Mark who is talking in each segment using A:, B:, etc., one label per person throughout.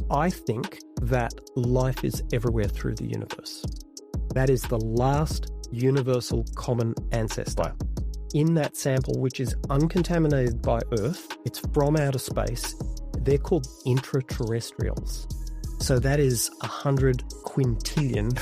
A: I think that life is everywhere through the universe. That is the last universal common ancestor.
B: Wow.
A: In that sample, which is uncontaminated by Earth, it's from outer space, they're called intraterrestrials. So that is 100 quintillion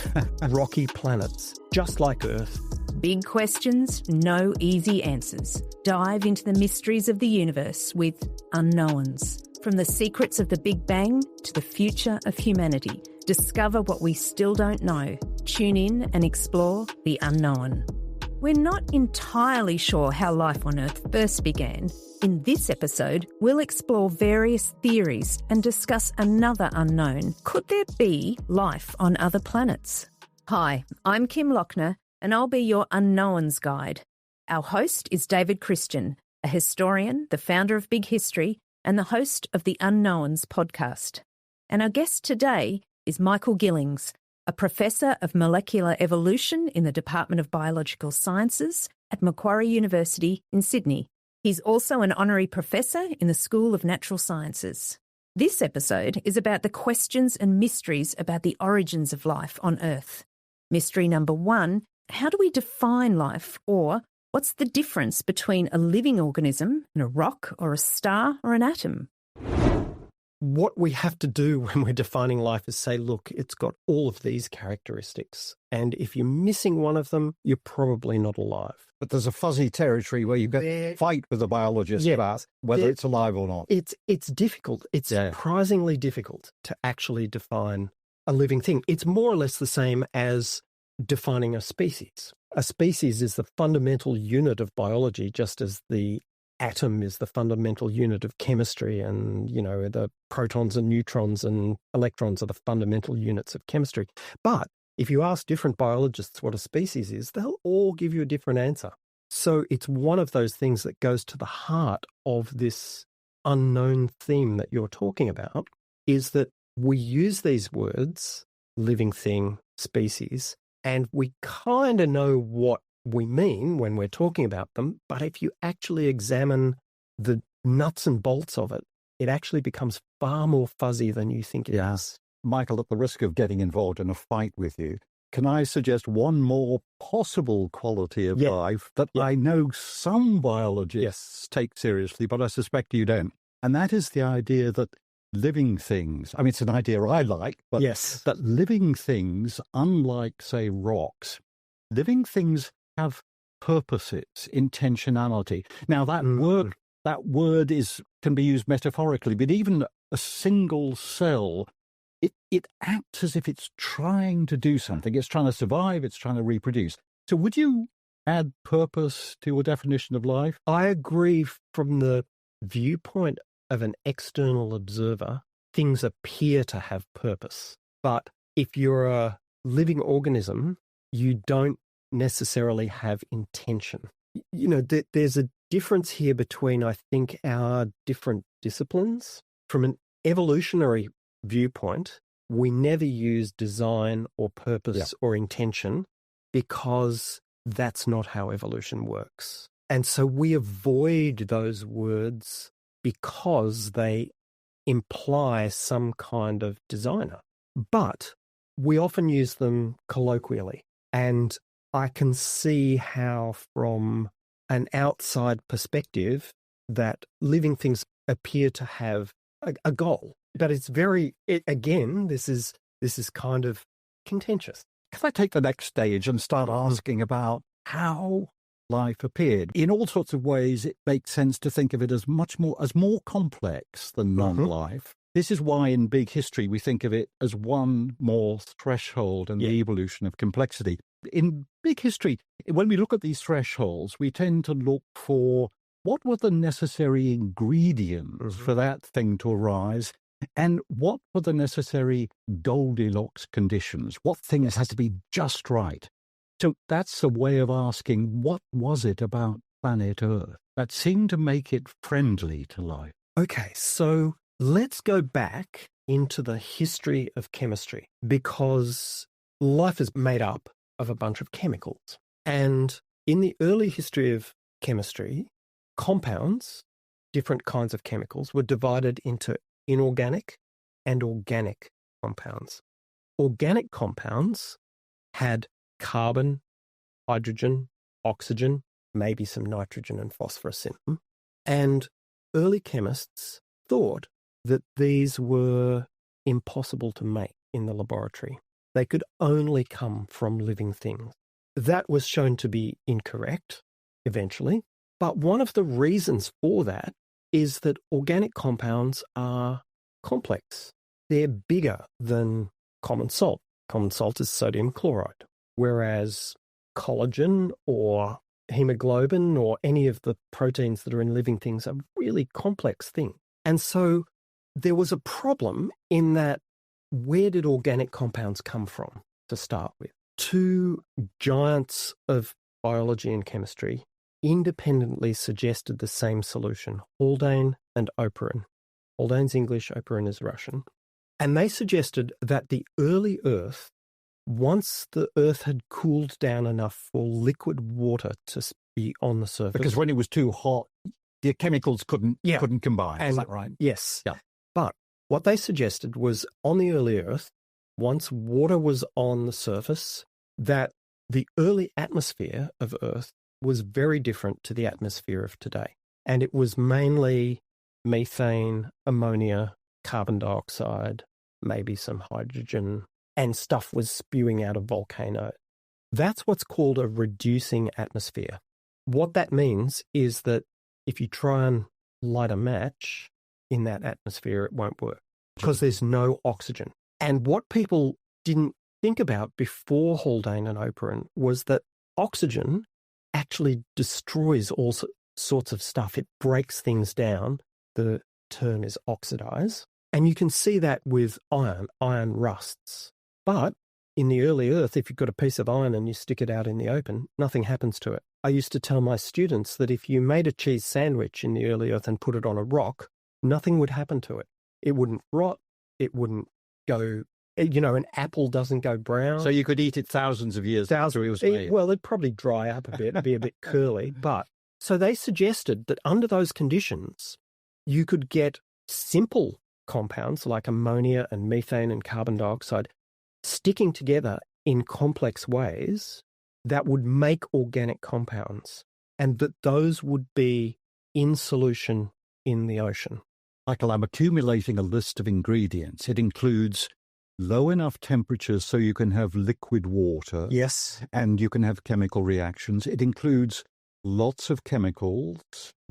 A: rocky planets, just like Earth.
C: Big questions, no easy answers. Dive into the mysteries of the universe with Unknowns. From the secrets of the Big Bang to the future of humanity. Discover what we still don't know. Tune in and explore the unknown. We're not entirely sure how life on Earth first began. In this episode, we'll explore various theories and discuss another unknown. Could there be life on other planets? Hi, I'm Kim Lochner, and I'll be your Unknowns guide. Our host is David Christian, a historian, the founder of Big History, and the host of the Unknowns podcast. And our guest today is Michael Gillings, a professor of molecular evolution in the Department of Biological Sciences at Macquarie University in Sydney. He's also an honorary professor in the School of Natural Sciences. This episode is about the questions and mysteries about the origins of life on Earth. Mystery number 1, how do we define life, or what's the difference between a living organism and a rock or a star or an atom?
A: What we have to do when we're defining life is say, look, it's got all of these characteristics. And if you're missing one of them, you're probably not alive.
B: But there's a fuzzy territory where you get fight with a biologist about whether it's alive or not.
A: It's difficult. It's surprisingly difficult to actually define a living thing. It's more or less the same as defining a species. A species is the fundamental unit of biology, just as the atom is the fundamental unit of chemistry, and, you know, the protons and neutrons and electrons are the fundamental units of chemistry. But if you ask different biologists what a species is, they'll all give you a different answer. So it's one of those things that goes to the heart of this unknown theme that you're talking about, is that we use these words, living thing, species, and we kind of know what we mean when we're talking about them, but if you actually examine the nuts and bolts of it, it actually becomes far more fuzzy than you think it is.
B: Michael, at the risk of getting involved in a fight with you, can I suggest one more possible quality of life that I know some biologists take seriously, but I suspect you don't? And that is the idea that living things, I mean, it's an idea I like, but that living things, unlike, say, rocks, living things have purposes, intentionality. Now, that word can be used metaphorically, but even a single cell, it acts as if it's trying to do something. It's trying to survive. It's trying to reproduce. So would you add purpose to your definition of life?
A: I agree. From the viewpoint of an external observer, things appear to have purpose. But if you're a living organism, you don't necessarily have intention. You know, there's a difference here between, I think, our different disciplines. From an evolutionary viewpoint, we never use design or purpose or intention, because that's not how evolution works. And so we avoid those words because they imply some kind of designer. But we often use them colloquially. And I can see how, from an outside perspective, that living things appear to have a goal. But it's again, this is kind of contentious.
B: Can I take the next stage and start asking about how life appeared? In all sorts of ways, it makes sense to think of it as more complex than non-life. This is why in Big History we think of it as one more threshold in the evolution of complexity. In Big History, when we look at these thresholds, we tend to look for what were the necessary ingredients for that thing to arise, and what were the necessary Goldilocks conditions? What things had to be just right? So that's a way of asking, what was it about planet Earth that seemed to make it friendly to life?
A: Okay, so let's go back into the history of chemistry, because life is made up of a bunch of chemicals. And in the early history of chemistry, compounds, different kinds of chemicals, were divided into inorganic and organic compounds. Organic compounds had carbon, hydrogen, oxygen, maybe some nitrogen and phosphorus in them. And early chemists thought that these were impossible to make in the laboratory. They could only come from living things. That was shown to be incorrect eventually. But one of the reasons for that is that organic compounds are complex. They're bigger than common salt. Common salt is sodium chloride, whereas collagen or hemoglobin or any of the proteins that are in living things are really complex things. And so there was a problem in that, where did organic compounds come from to start with? Two giants of biology and chemistry independently suggested the same solution, Haldane and Oparin. Haldane's English, Oparin is Russian. And they suggested that the early Earth, once the Earth had cooled down enough for liquid water to be on the surface.
B: Because when it was too hot, the chemicals couldn't combine. Is that right?
A: Yes.
B: Yeah.
A: But what they suggested was, on the early Earth, once water was on the surface, that the early atmosphere of Earth was very different to the atmosphere of today. And it was mainly methane, ammonia, carbon dioxide, maybe some hydrogen, and stuff was spewing out of volcanoes. That's what's called a reducing atmosphere. What that means is that if you try and light a match in that atmosphere, it won't work because there's no oxygen. And what people didn't think about before Haldane and Oparin was that oxygen actually destroys all sorts of stuff. It breaks things down. The term is oxidize. And you can see that with iron. Iron rusts. But in the early Earth, if you've got a piece of iron and you stick it out in the open, nothing happens to it. I used to tell my students that if you made a cheese sandwich in the early Earth and put it on a rock, nothing would happen to it. It wouldn't rot. It wouldn't go, an apple doesn't go brown.
B: So you could eat it thousands of years after it was made.
A: Well, it'd probably dry up a bit, be a bit curly. But so they suggested that under those conditions, you could get simple compounds like ammonia and methane and carbon dioxide sticking together in complex ways that would make organic compounds, and that those would be in solution in the ocean.
B: Michael, I'm accumulating a list of ingredients. It includes low enough temperatures so you can have liquid water.
A: Yes.
B: And you can have chemical reactions. It includes lots of chemicals.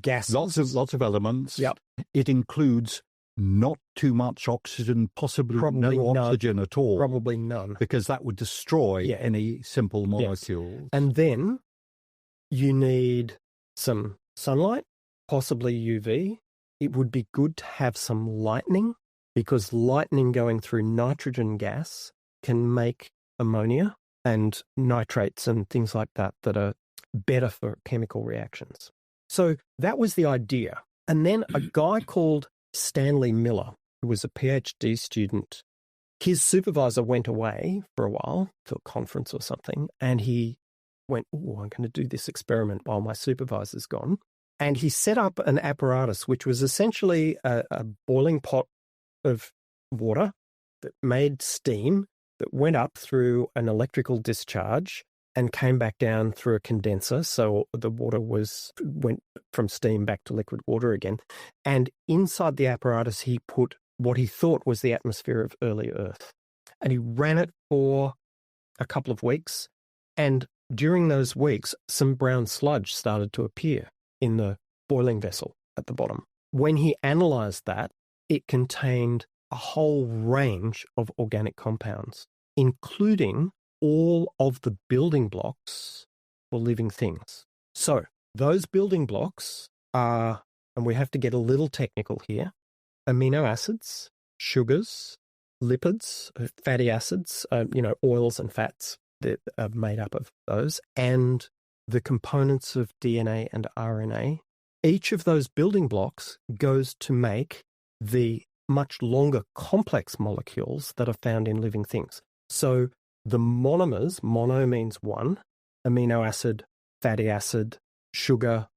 A: Gases.
B: Lots of elements.
A: Yep.
B: It includes not too much oxygen, possibly
A: Probably
B: no
A: none.
B: oxygen at all.
A: Probably none.
B: Because that would destroy any simple molecules.
A: Yes. And then you need some sunlight, possibly UV. It would be good to have some lightning, because lightning going through nitrogen gas can make ammonia and nitrates and things like that are better for chemical reactions. So that was the idea. And then a guy called Stanley Miller, who was a PhD student, his supervisor went away for a while to a conference or something, and he went, I'm going to do this experiment while my supervisor's gone. And he set up an apparatus which was essentially a boiling pot of water that made steam that went up through an electrical discharge and came back down through a condenser. So the water went from steam back to liquid water again. And inside the apparatus, he put what he thought was the atmosphere of early Earth. And he ran it for a couple of weeks. And during those weeks, some brown sludge started to appear in the boiling vessel at the bottom. When he analysed that, it contained a whole range of organic compounds, including all of the building blocks for living things. So those building blocks are, and we have to get a little technical here, amino acids, sugars, lipids, fatty acids, oils and fats that are made up of those, and the components of DNA and RNA. Each of those building blocks goes to make the much longer complex molecules that are found in living things. So the monomers, mono means one, amino acid, fatty acid, sugar,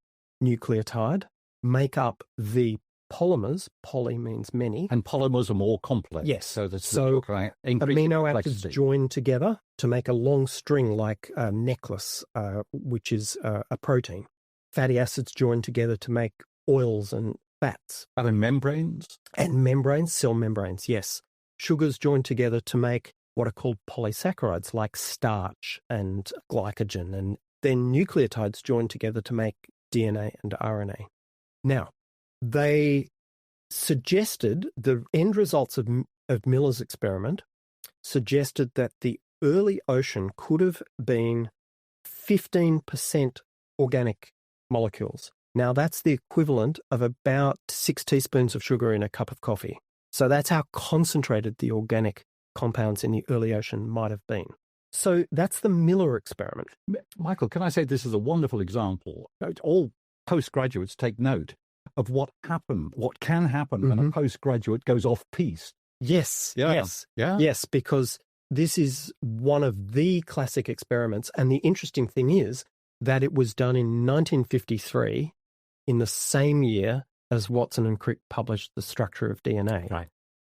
A: nucleotide, make up the polymers. Poly means many.
B: And polymers are more complex.
A: Yes.
B: So
A: amino acids join together to make a long string like a necklace, which is a protein. Fatty acids join together to make oils and fats.
B: And membranes?
A: And membranes, cell membranes, yes. Sugars join together to make what are called polysaccharides, like starch and glycogen. And then nucleotides join together to make DNA and RNA. Now, they suggested, the end results of Miller's experiment suggested that the early ocean could have been 15% organic molecules. Now, that's the equivalent of about 6 teaspoons of sugar in a cup of coffee. So that's how concentrated the organic compounds in the early ocean might have been. So that's the Miller experiment.
B: Michael, can I say this is a wonderful example? All postgraduates take note of what can happen when a postgraduate goes off-piste.
A: Yes,
B: yeah.
A: Yes, because this is one of the classic experiments. And the interesting thing is that it was done in 1953, in the same year as Watson and Crick published The Structure of DNA.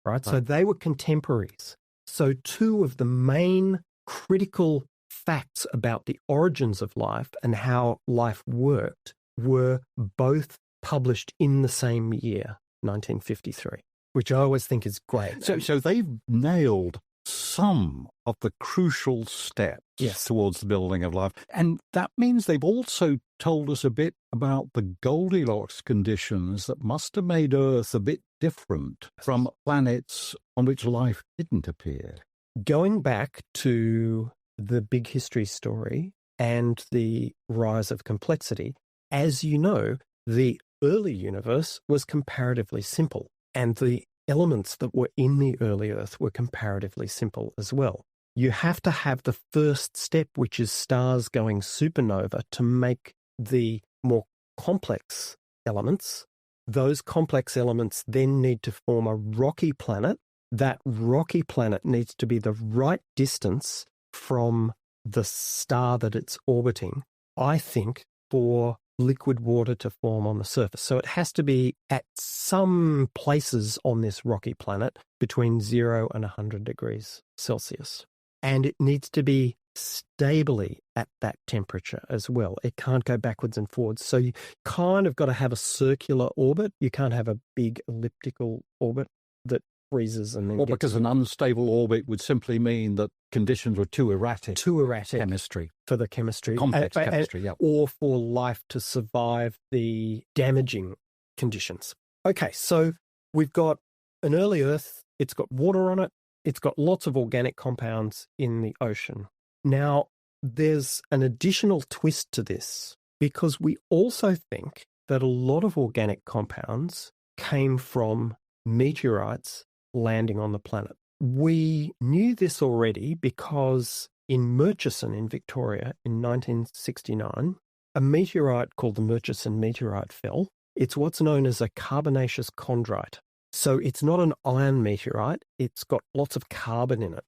A: Right? So they were contemporaries. So two of the main critical facts about the origins of life and how life worked were both published in the same year, 1953, which I always think is great.
B: So they've nailed some of the crucial steps towards the building of life. And that means they've also told us a bit about the Goldilocks conditions that must have made Earth a bit different from planets on which life didn't appear.
A: Going back to the big history story and the rise of complexity, as you know, the early universe was comparatively simple, and the elements that were in the early Earth were comparatively simple as well. You have to have the first step, which is stars going supernova, to make the more complex elements. Those complex elements then need to form a rocky planet. That rocky planet needs to be the right distance from the star that it's orbiting, I think, for liquid water to form on the surface. So it has to be at some places on this rocky planet between 0 and 100 degrees Celsius. And it needs to be stably at that temperature as well. It can't go backwards and forwards. So you kind of got to have a circular orbit. You can't have a big elliptical orbit that freezes and then
B: because an unstable orbit would simply mean that conditions were too erratic. Chemistry.
A: For the chemistry.
B: Complex chemistry, yeah.
A: Or for life to survive the damaging conditions. Okay, so we've got an early Earth. It's got water on it. It's got lots of organic compounds in the ocean. Now, there's an additional twist to this because we also think that a lot of organic compounds came from meteorites landing on the planet. We knew this already because in Murchison in Victoria in 1969, a meteorite called the Murchison meteorite fell. It's what's known as a carbonaceous chondrite. So it's not an iron meteorite. It's got lots of carbon in it.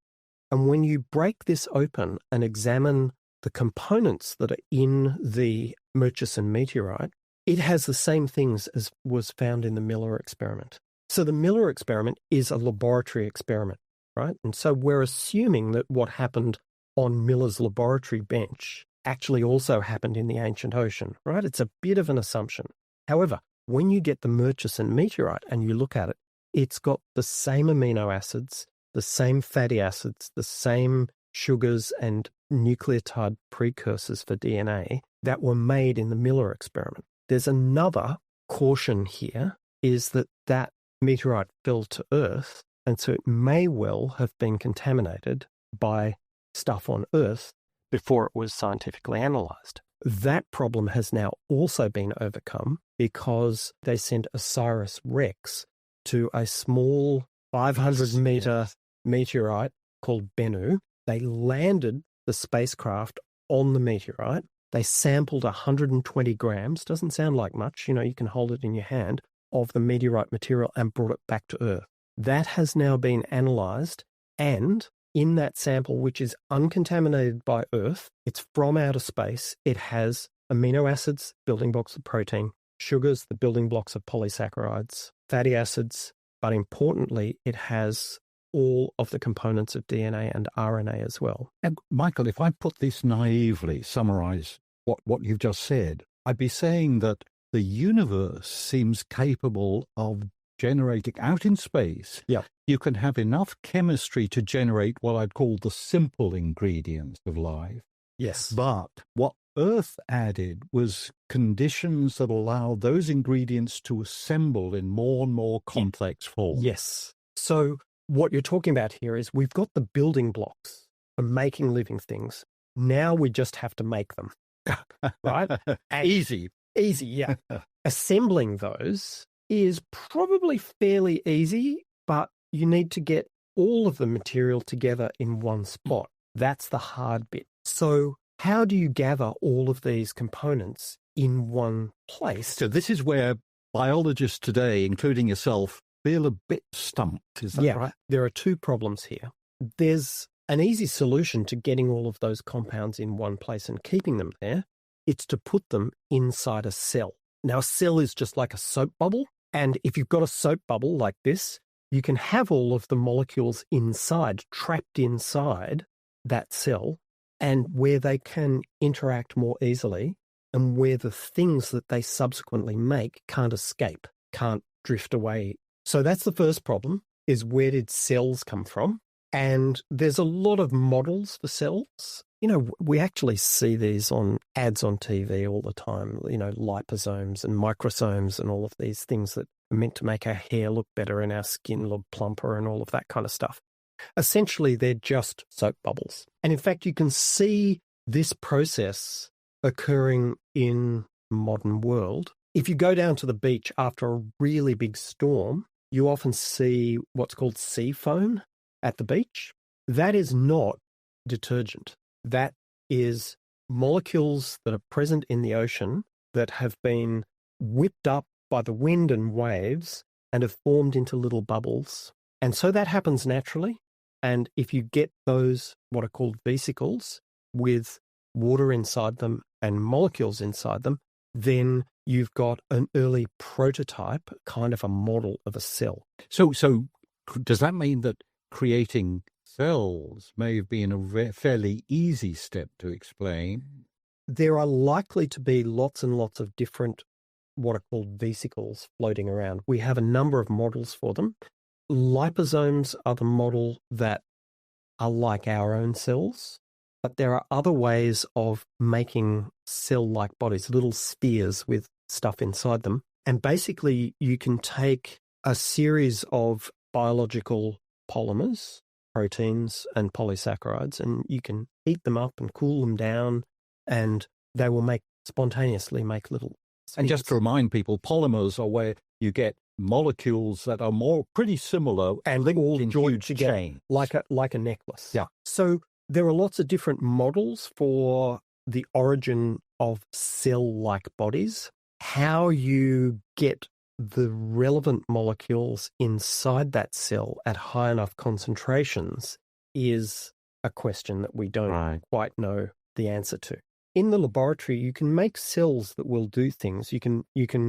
A: And when you break this open and examine the components that are in the Murchison meteorite, it has the same things as was found in the Miller experiment. So the Miller experiment is a laboratory experiment, right? And so we're assuming that what happened on Miller's laboratory bench actually also happened in the ancient ocean, right? It's a bit of an assumption. However, when you get the Murchison meteorite and you look at it, it's got the same amino acids, the same fatty acids, the same sugars and nucleotide precursors for DNA that were made in the Miller experiment. There's another caution here, is that meteorite fell to Earth, and so it may well have been contaminated by stuff on Earth before it was scientifically analysed. That problem has now also been overcome because they sent OSIRIS-REx to a small 500-metre meteorite called Bennu. They landed the spacecraft on the meteorite. They sampled 120 grams, doesn't sound like much, you can hold it in your hand, of the meteorite material and brought it back to Earth. That has now been analysed, and in that sample, which is uncontaminated by Earth, it's from outer space, it has amino acids, building blocks of protein, sugars, the building blocks of polysaccharides, fatty acids, but importantly, it has all of the components of DNA and RNA as well.
B: And Michael, if I put this naively, summarize what you've just said, I'd be saying that the universe seems capable of generating out in space.
A: Yeah.
B: You can have enough chemistry to generate what I'd call the simple ingredients of life.
A: Yes.
B: But what Earth added was conditions that allow those ingredients to assemble in more and more complex forms.
A: Yes. So what you're talking about here is we've got the building blocks for making living things. Now we just have to make them. Right?
B: Easy,
A: yeah. Assembling those is probably fairly easy, but you need to get all of the material together in one spot. That's the hard bit. So how do you gather all of these components in one place?
B: So this is where biologists today, including yourself, feel a bit stumped. Is that right?
A: There are two problems here. There's an easy solution to getting all of those compounds in one place and keeping them there. It's to put them inside a cell. Now, a cell is just like a soap bubble. And if you've got a soap bubble like this, you can have all of the molecules inside, trapped inside that cell, and where they can interact more easily and where the things that they subsequently make can't escape, can't drift away. So that's the first problem, is where did cells come from? And there's a lot of models for cells. You know, we actually see these on ads on TV all the time, you know, liposomes and microsomes and all of these things that are meant to make our hair look better and our skin look plumper and all of that kind of stuff. Essentially, they're just soap bubbles. And in fact, you can see this process occurring in the modern world. If you go down to the beach after a really big storm, you often see what's called sea foam at the beach. That is not detergent. That is molecules that are present in the ocean that have been whipped up by the wind and waves and have formed into little bubbles. And so that happens naturally. And if you get those, what are called vesicles, with water inside them and molecules inside them, then you've got an early prototype, kind of a model of a cell.
B: So does that mean that creating cells may have been a fairly easy step to explain?
A: There are likely to be lots and lots of different, what are called vesicles, floating around. We have a number of models for them. Liposomes are the model that are like our own cells, but there are other ways of making cell-like bodies, little spheres with stuff inside them. And basically, you can take a series of biological polymers, proteins and polysaccharides, and you can heat them up and cool them down, and they will spontaneously make little spheres.
B: And just to remind people, polymers are where you get molecules that are pretty similar
A: and all joined together like a necklace.
B: Yeah.
A: So there are lots of different models for the origin of cell-like bodies. How you get the relevant molecules inside that cell at high enough concentrations is a question that we don't quite know the answer to. In the laboratory, you can make cells that will do things. You can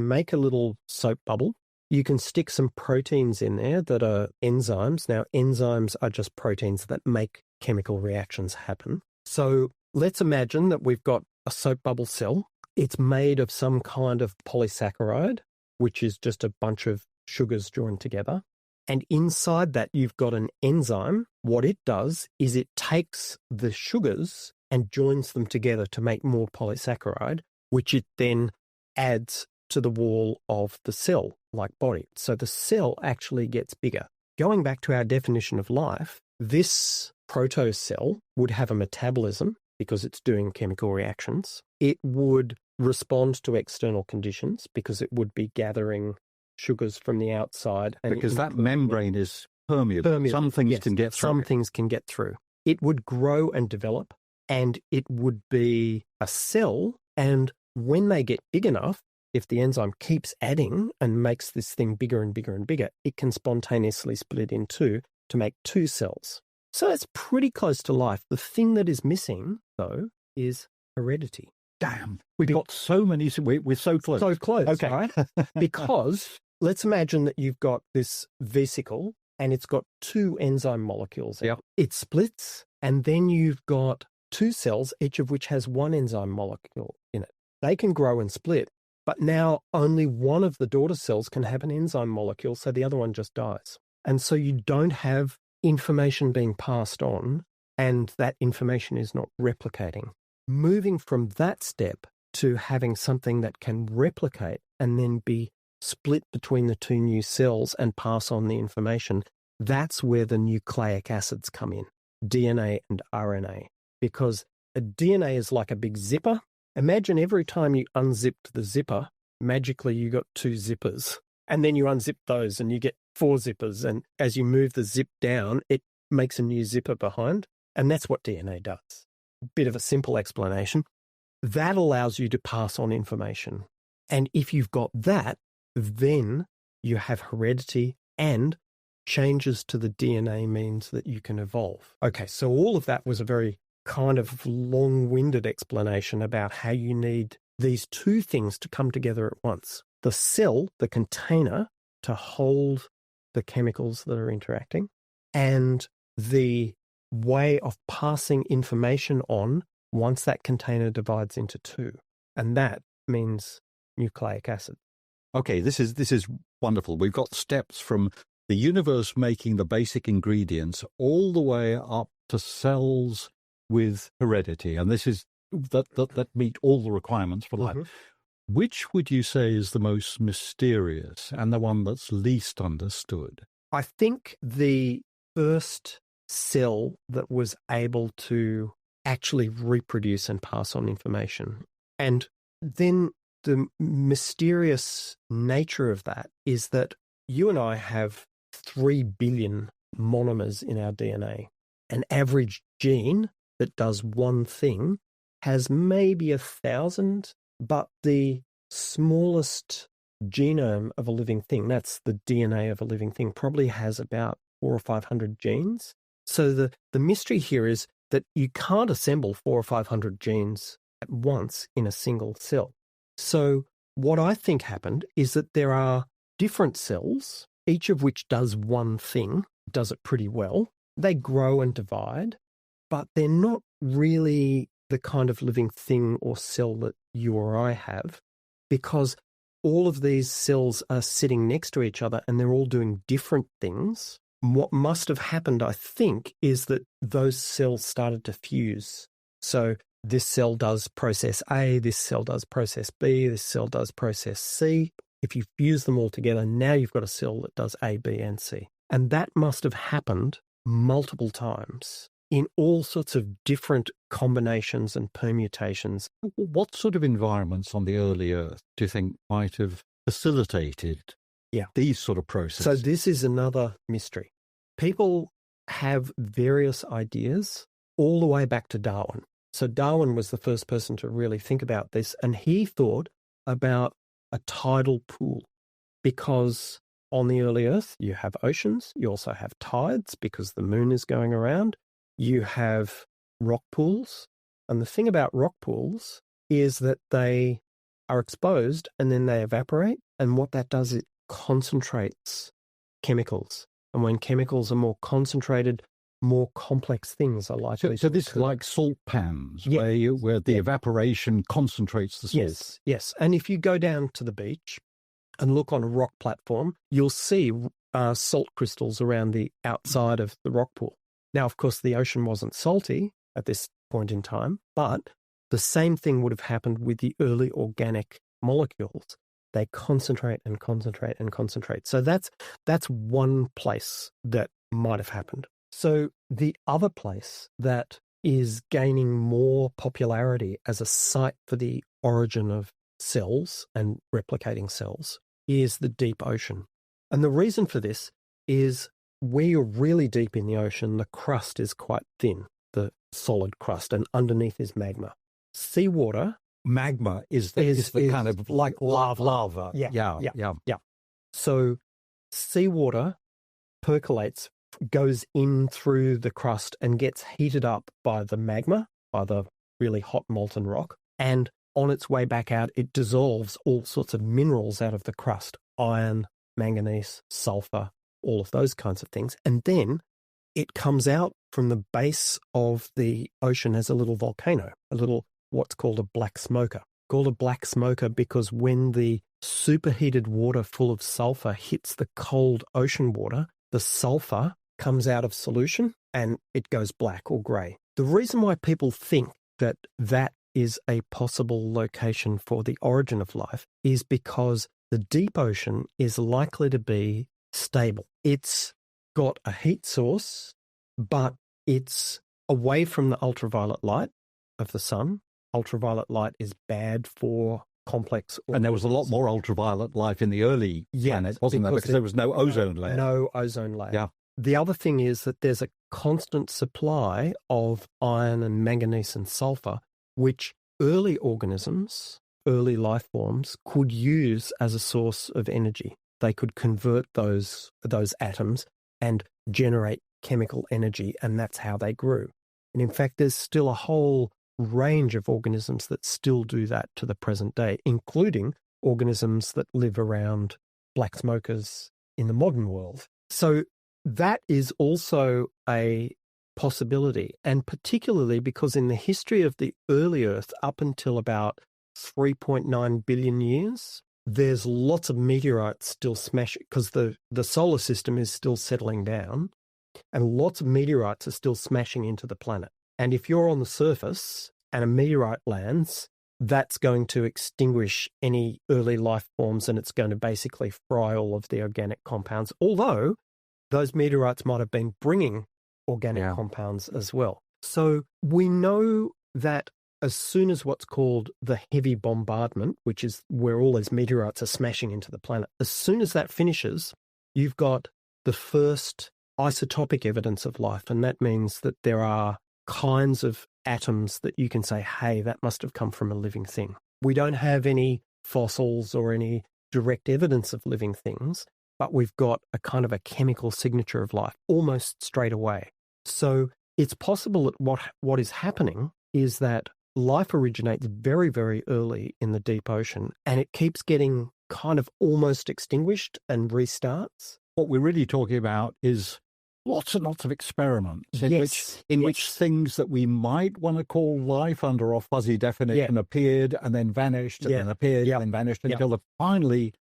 A: make a little soap bubble. You can stick some proteins in there that are enzymes. Now, enzymes are just proteins that make chemical reactions happen. So let's imagine that we've got a soap bubble cell. It's made of some kind of polysaccharide, which is just a bunch of sugars joined together. And inside that, you've got an enzyme. What it does is it takes the sugars and joins them together to make more polysaccharide, which it then adds to the wall of the cell-like body. So the cell actually gets bigger. Going back to our definition of life, this protocell would have a metabolism because it's doing chemical reactions. It would respond to external conditions because it would be gathering sugars from the outside. And
B: because that membrane is permeable. Some things can get through.
A: Some things can get through. It would grow and develop, and it would be a cell. And when they get big enough, if the enzyme keeps adding and makes this thing bigger and bigger and bigger, it can spontaneously split in two to make two cells. So it's pretty close to life. The thing that is missing, though, is heredity.
B: Damn. We've got so many. We're so close.
A: So close,
B: okay.
A: right? Because let's imagine that you've got this vesicle and it's got 2 enzyme molecules.
B: Yep.
A: It splits, and then you've got 2 cells, each of which has 1 enzyme molecule in it. They can grow and split, but now only one of the daughter cells can have an enzyme molecule, so the other one just dies. And so you don't have information being passed on, and that information is not replicating. Moving from that step to having something that can replicate and then be split between the 2 new cells and pass on the information, that's where the nucleic acids come in, DNA and RNA. Because a DNA is like a big zipper. Imagine every time you unzipped the zipper, magically you got 2 zippers. And then you unzip those and you get 4 zippers. And as you move the zip down, it makes a new zipper behind. And that's what DNA does. Bit of a simple explanation. That allows you to pass on information. And if you've got that, then you have heredity, and changes to the DNA means that you can evolve. Okay, so all of that was a very kind of long-winded explanation about how you need these 2 things to come together at once. The cell, the container to hold the chemicals that are interacting, and the way of passing information on once that container divides into 2. And that means nucleic acid.
B: Okay, this is wonderful. We've got steps from the universe making the basic ingredients all the way up to cells with heredity. And this is that meet all the requirements for life. Mm-hmm. Which would you say is the most mysterious and the one that's least understood?
A: I think the first cell that was able to actually reproduce and pass on information. And then the mysterious nature of that is that you and I have 3 billion monomers in our DNA. An average gene that does one thing has maybe 1,000, but the smallest genome of a living thing, that's the DNA of a living thing, probably has about 400 or 500 genes. So the mystery here is that you can't assemble 400 or 500 genes at once in a single cell. So what I think happened is that there are different cells, each of which does one thing, does it pretty well. They grow and divide, but they're not really the kind of living thing or cell that you or I have, because all of these cells are sitting next to each other and they're all doing different things. What must have happened, I think, is that those cells started to fuse. So this cell does process A, this cell does process B, this cell does process C. If you fuse them all together, now you've got a cell that does A, B, and C. And that must have happened multiple times in all sorts of different combinations and permutations.
B: What sort of environments on the early Earth do you think might have facilitated these sort of processes?
A: So this is another mystery. People have various ideas all the way back to Darwin. So Darwin was the first person to really think about this, and he thought about a tidal pool, because on the early Earth you have oceans, you also have tides because the moon is going around, you have rock pools, and the thing about rock pools is that they are exposed and then they evaporate, and what that does, it concentrates chemicals, and when chemicals are more concentrated, more complex things are likely.
B: So this is like salt pans, where the evaporation concentrates the salt.
A: Yes. And if you go down to the beach and look on a rock platform, you'll see salt crystals around the outside of the rock pool. Now, of course, the ocean wasn't salty at this point in time, but the same thing would have happened with the early organic molecules. They concentrate and concentrate and concentrate. So that's one place that might have happened. So the other place that is gaining more popularity as a site for the origin of cells and replicating cells is the deep ocean. And the reason for this is where you're really deep in the ocean, the crust is quite thin, the solid crust, and underneath is magma. Seawater.
B: Magma is the kind of
A: like
B: lava.
A: Yeah. So seawater percolates, goes in through the crust and gets heated up by the magma, by the really hot molten rock. And on its way back out, it dissolves all sorts of minerals out of the crust, iron, manganese, sulfur, all of those kinds of things. And then it comes out from the base of the ocean as a little volcano, a little what's called a black smoker. Called a black smoker because when the superheated water full of sulfur hits the cold ocean water, the sulfur comes out of solution and it goes black or grey. The reason why people think that that is a possible location for the origin of life is because the deep ocean is likely to be stable. It's got a heat source, but it's away from the ultraviolet light of the sun. Ultraviolet light is bad for complex organisms.
B: And there was a lot more ultraviolet life in the early planet, wasn't there? Because there was no ozone layer.
A: No ozone layer.
B: Yeah.
A: The other thing is that there's a constant supply of iron and manganese and sulfur, which early organisms, early life forms, could use as a source of energy. They could convert those atoms and generate chemical energy, and that's how they grew. And in fact, there's still a whole range of organisms that still do that to the present day, including organisms that live around black smokers in the modern world. So that is also a possibility, and particularly because in the history of the early Earth, up until about 3.9 billion years, there's lots of meteorites still smashing, because the solar system is still settling down, and lots of meteorites are still smashing into the planet. And if you're on the surface and a meteorite lands, that's going to extinguish any early life forms, and it's going to basically fry all of the organic compounds, although those meteorites might have been bringing organic compounds as well. So we know that as soon as what's called the heavy bombardment, which is where all these meteorites are smashing into the planet, as soon as that finishes, you've got the first isotopic evidence of life. And that means that there are kinds of atoms that you can say, hey, that must have come from a living thing. We don't have any fossils or any direct evidence of living things, but we've got a kind of a chemical signature of life almost straight away. So it's possible that what is happening is that life originates very, very early in the deep ocean, and it keeps getting kind of almost extinguished and restarts.
B: What we're really talking about is lots and lots of experiments in which things that we might want to call life under a fuzzy definition appeared and then vanished and then appeared and then vanished until finally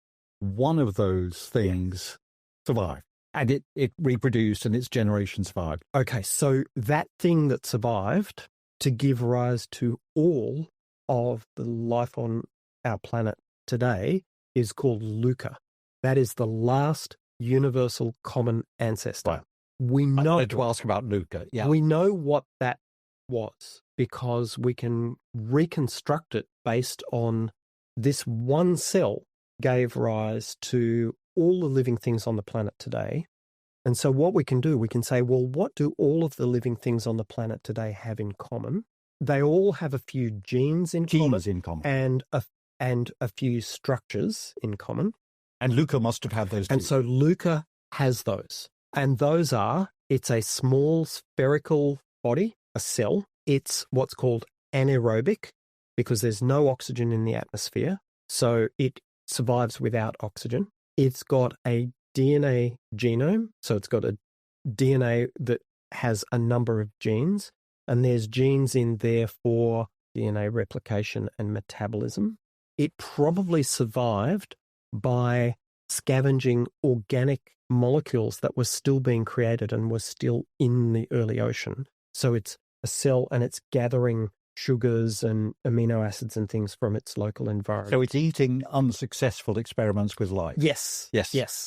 B: one of those things survived. And it reproduced and its generation survived.
A: Okay, so that thing that survived to give rise to all of the life on our planet today is called Luca. That is the last universal common ancestor.
B: Right.
A: We know.
B: I wanted to ask about Luca. Yeah.
A: We know what that was because we can reconstruct it based on this one cell gave rise to all the living things on the planet today. And so what we can do, we can say, well, what do all of the living things on the planet today have in common? They all have a few genes in common. And a few structures in common.
B: And Luca must have had those too.
A: And so Luca has those. And those are, it's a small spherical body, a cell. It's what's called anaerobic because there's no oxygen in the atmosphere. So it survives without oxygen. It's got a DNA genome. So it's got a DNA that has a number of genes. And there's genes in there for DNA replication and metabolism. It probably survived by scavenging organic molecules that were still being created and were still in the early ocean. So it's a cell and it's gathering sugars and amino acids and things from its local environment.
B: So it's eating unsuccessful experiments with life.
A: Yes.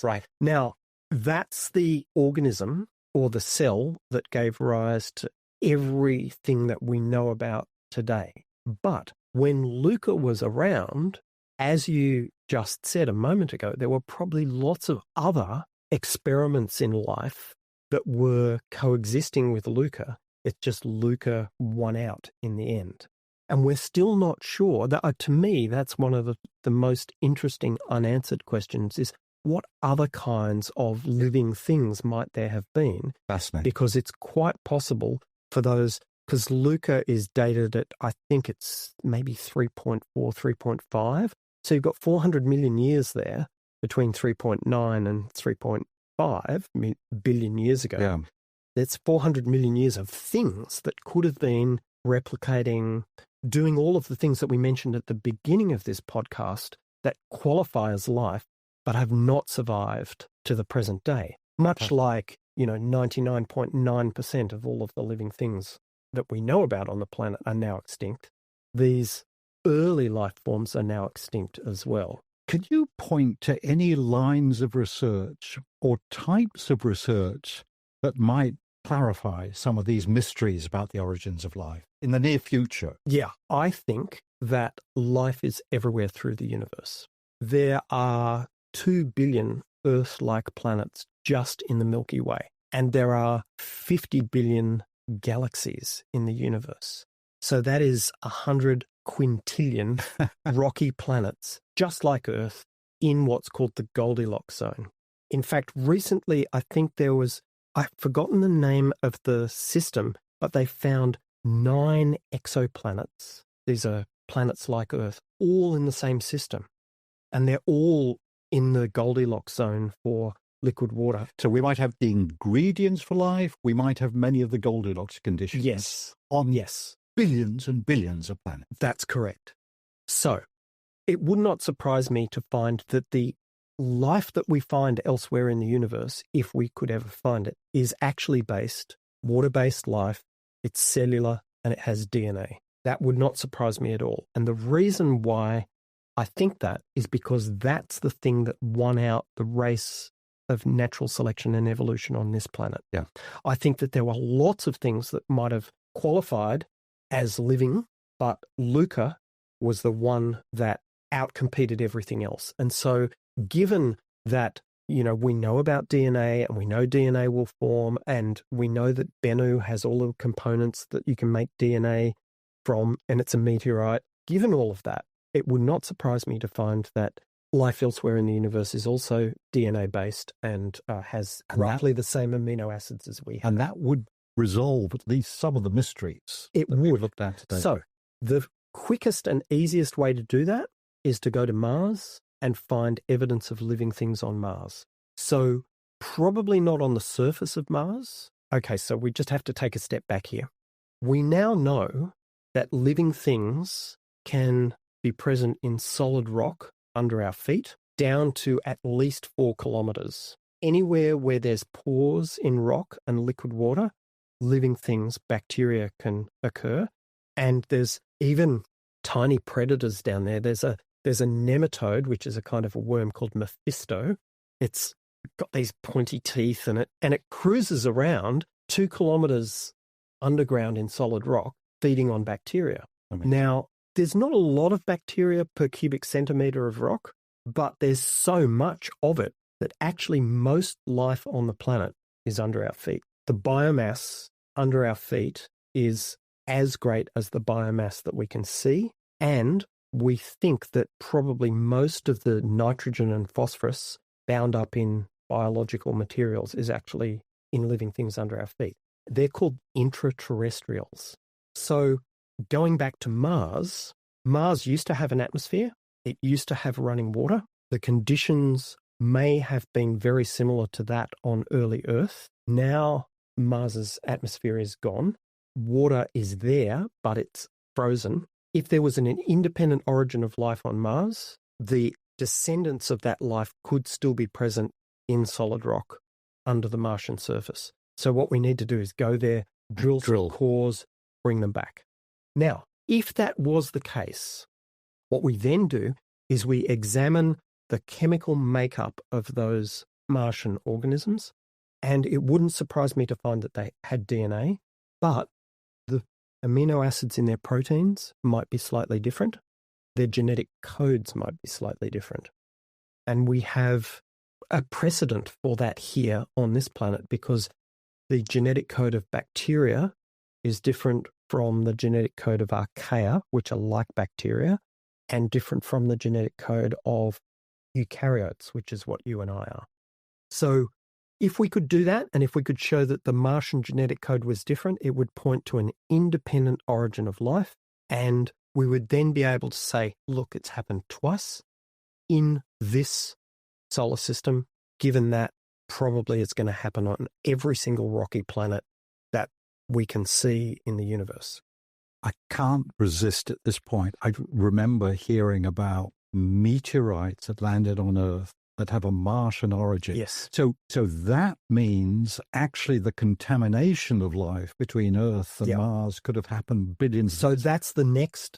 B: Right.
A: Now, that's the organism or the cell that gave rise to everything that we know about today. But when Luca was around, as you just said a moment ago, there were probably lots of other experiments in life that were coexisting with Luca. It's just Luca won out in the end. And we're still not sure. That, to me, that's one of the most interesting unanswered questions is what other kinds of living things might there have been?
B: Fascinating.
A: Because it's quite possible for those because Luca is dated at, I think it's maybe 3.4, 3.5. So you've got 400 million years there between 3.9 and 3.5 billion years ago.
B: Yeah.
A: That's 400 million years of things that could have been replicating, doing all of the things that we mentioned at the beginning of this podcast that qualify as life, but have not survived to the present day. Much like, 99.9% of all of the living things that we know about on the planet are now extinct. These early life forms are now extinct as well.
B: Could you point to any lines of research or types of research that might clarify some of these mysteries about the origins of life in the near future?
A: Yeah, I think that life is everywhere through the universe. There are 2 billion Earth-like planets just in the Milky Way, and there are 50 billion galaxies in the universe. So that is 100 quintillion rocky planets, just like Earth, in what's called the Goldilocks zone. In fact, recently, I think I've forgotten the name of the system, but they found 9 exoplanets. These are planets like Earth, all in the same system. And they're all in the Goldilocks zone for liquid water.
B: So we might have the ingredients for life. We might have many of the Goldilocks conditions.
A: Yes.
B: On
A: yes.
B: billions and billions of planets.
A: That's correct. So it would not surprise me to find that the life that we find elsewhere in the universe, if we could ever find it, is actually water-based life. It's cellular and it has DNA. That would not surprise me at all. And the reason why I think that is because that's the thing that won out the race of natural selection and evolution on this planet.
B: Yeah.
A: I think that there were lots of things that might have qualified as living, but Luca was the one that outcompeted everything else. And so given that, we know about DNA and we know DNA will form, and we know that Bennu has all the components that you can make DNA from, and it's a meteorite, given all of that, it would not surprise me to find that life elsewhere in the universe is also DNA-based and has roughly the same amino acids as we have.
B: And that would resolve at least some of the mysteries
A: it
B: that we've looked at today.
A: So the quickest and easiest way to do that is to go to Mars and find evidence of living things on Mars. So probably not on the surface of Mars. Okay, so we just have to take a step back here. We now know that living things can be present in solid rock under our feet down to at least 4 kilometers. Anywhere where there's pores in rock and liquid water, living things, bacteria can occur. And there's even tiny predators down there. There's a nematode, which is a kind of a worm called Mephisto. It's got these pointy teeth in it, and it cruises around 2 kilometers underground in solid rock, feeding on bacteria. Now, there's not a lot of bacteria per cubic centimeter of rock, but there's so much of it that actually most life on the planet is under our feet. The biomass under our feet is as great as the biomass that we can see, and we think that probably most of the nitrogen and phosphorus bound up in biological materials is actually in living things under our feet. They're called intraterrestrials. So going back to Mars used to have an atmosphere. It used to have running water. The conditions may have been very similar to that on early Earth. Now Mars's atmosphere is gone. Water is there, but it's frozen. If there was an independent origin of life on Mars, the descendants of that life could still be present in solid rock under the Martian surface. So what we need to do is go there, drill some cores, bring them back. Now, if that was the case, what we then do is we examine the chemical makeup of those Martian organisms, and it wouldn't surprise me to find that they had DNA, but the amino acids in their proteins might be slightly different. Their genetic codes might be slightly different. And we have a precedent for that here on this planet because the genetic code of bacteria is different from the genetic code of archaea, which are like bacteria, and different from the genetic code of eukaryotes, which is what you and I are. So if we could do that, and if we could show that the Martian genetic code was different, it would point to an independent origin of life, and we would then be able to say, look, it's happened twice in this solar system, given that probably it's going to happen on every single rocky planet that we can see in the universe.
B: I can't resist at this point. I remember hearing about meteorites that landed on Earth that have a Martian origin.
A: Yes.
B: So that means actually the contamination of life between Earth and Mars could have happened billions.
A: So that's the next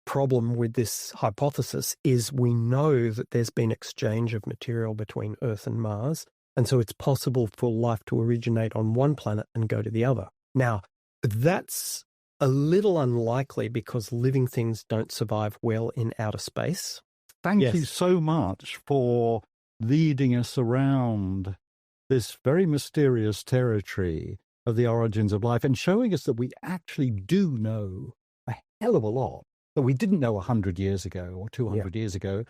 A: problem with this hypothesis is we know that there's been exchange of material between Earth and Mars, and so it's possible for life to originate on one planet and go to the other. Now, that's a little unlikely because living things don't survive well in outer space.
B: Thank you so much for leading us around this very mysterious territory of the origins of life and showing us that we actually do know a hell of a lot that we didn't know 100 years ago or 200 years ago.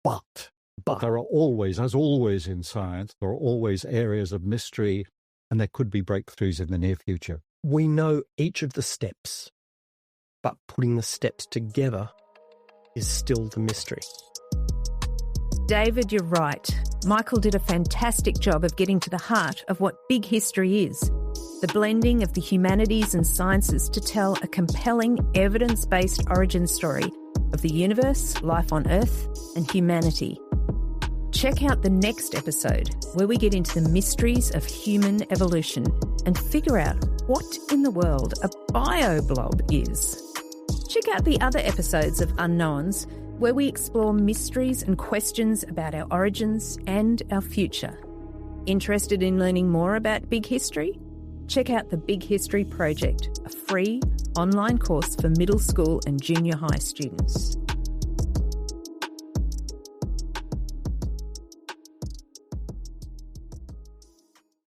B: But there are always, as always in science, there are always areas of mystery, and there could be breakthroughs in the near future.
A: We know each of the steps, but putting the steps together is still the mystery.
C: David, you're right. Michael did a fantastic job of getting to the heart of what big history is, the blending of the humanities and sciences to tell a compelling evidence-based origin story of the universe, life on Earth, and humanity. Check out the next episode where we get into the mysteries of human evolution and figure out what in the world a bioblob is. Check out the other episodes of Unknowns, where we explore mysteries and questions about our origins and our future. Interested in learning more about Big History? Check out the Big History Project, a free online course for middle school and junior high students.